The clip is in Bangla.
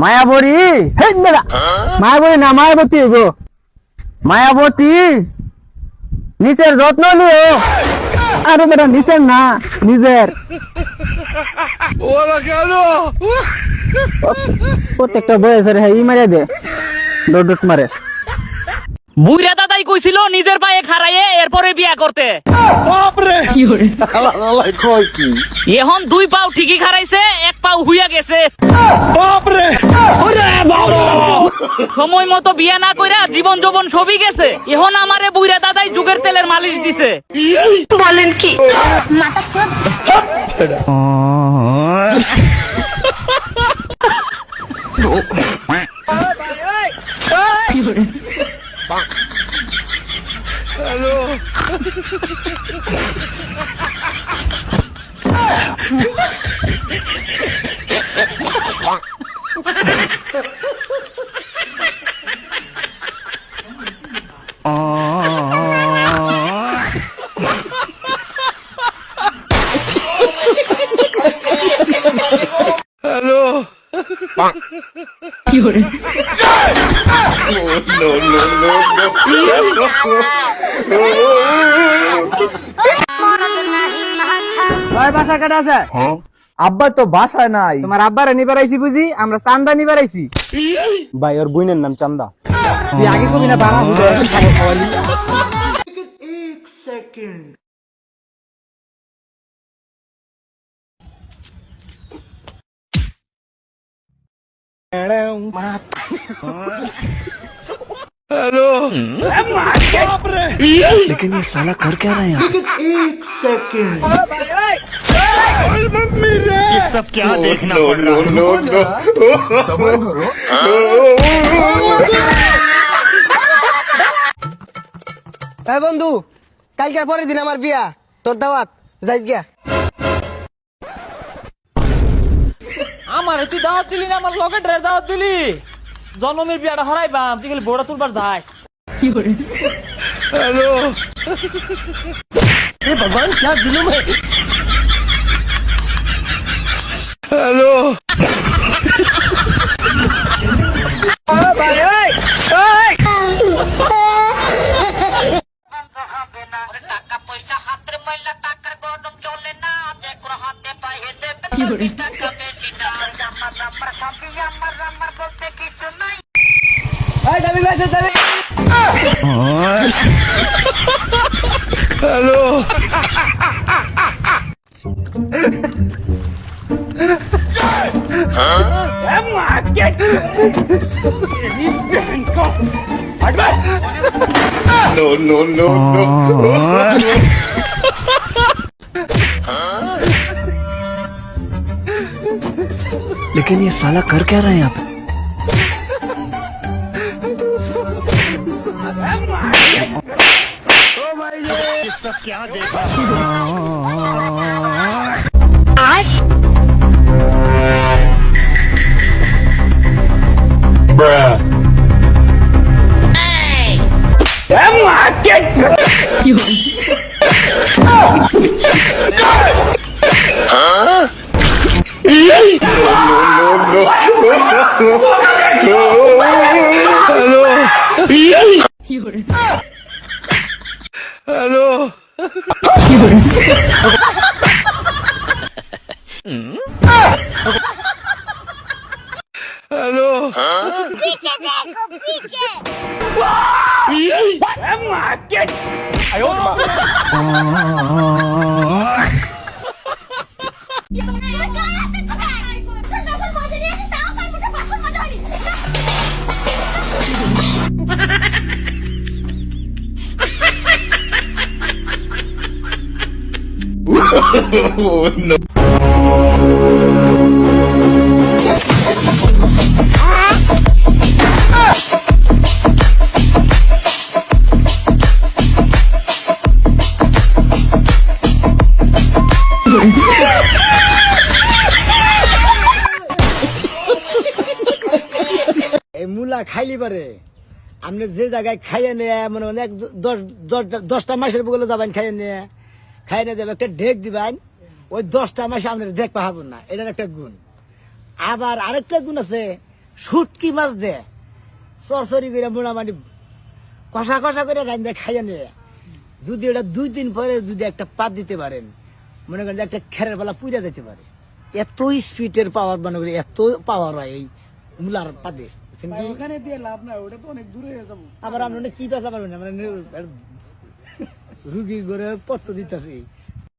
মায়াবরী, মায়াবরী না মায়াবতী গো, মায়াবতী নিচের যত্ন নিও। আরে বেটা নিচের না, নিজের। প্রত্যেকটা বয়সের হ্যাঁ ই মারে দে, ডট মারে। বুইরা দাদাই কইছিল নিজের পায়ে খাড়াইয়ে এরপরে বিয়া করতে। এখন 2 পাও ঠিকই খাড়াইছে, 1 পাও হুইয়া গেছে। সময় মতো বিয়া না কইরা জীবন যৌবন সবই গেছে। এখন আমারে বুইরা দাদাই যুগের তেলের মালিশ দিছে। বলেন কি? বাসা কাটা আছে? আব্বা তো বাসায় নাই। তোমার আব্বারে নিবার আইছি বুঝি, আমরা চান্দা নিবার আইছি। ভাই ওর বোনের নাম চান্দা। তুই আগে কবি না বাবা বুঝে খাওয়ালি। लेकिन ये साला कर क्या रहे हैं? ये सब क्या देखना पड़ रहा है? सबर करो। বন্ধু, কালকে পরের দিন আমার বিয়া, তোর দাওয়াত যাইস গিয়া। আমার তুই দাওয়াত দিলি না, আমার লগে ড্রেস দাওয়াত দিলি। জন্মের বিয়াটা হারাইবা, তুই খালি বড়া তুলবার যাস। ये भगवान क्या जुलुम है? लेकिन ये साला कर क्या रहे हैं आप? ये सब क्या देखना? पीछे देखो पीछे। Oh no. মুলা খাইলি পারে আপনি যে জায়গায় খাইয়ে নিয়ে মানে অনেক 10টা মাসের বগলে যাবেন খাইয়ে নিয়ে খাই না দেবে একটা ঢেক দিবেন, ওই 10টা মাসে আপনার ঢেক পাহাবেন না, এটার একটা গুণ। আবার আরেকটা গুণ আছে, শুটকি মাছ দে সরসরি করে মোটামুটি কষা কষা করে রান্না খাইয়া নিয়ে যদি ওটা 2 দিন পরে যদি একটা পাত দিতে পারেন, মনে করেন যে একটা খেরের বেলা পুড়ে যেতে পারে। এত স্পিডের পাওয়ার, মানে এত পাওয়ার হয় এই মূলার পাতে। ওখানে দিয়ে লাভ নাই, ওটা তো অনেক দূরে হয়ে যাবো। আবার আমরা কি পেঁচা পারবেন না, মানে রুগী করে পত্র দিতেছি।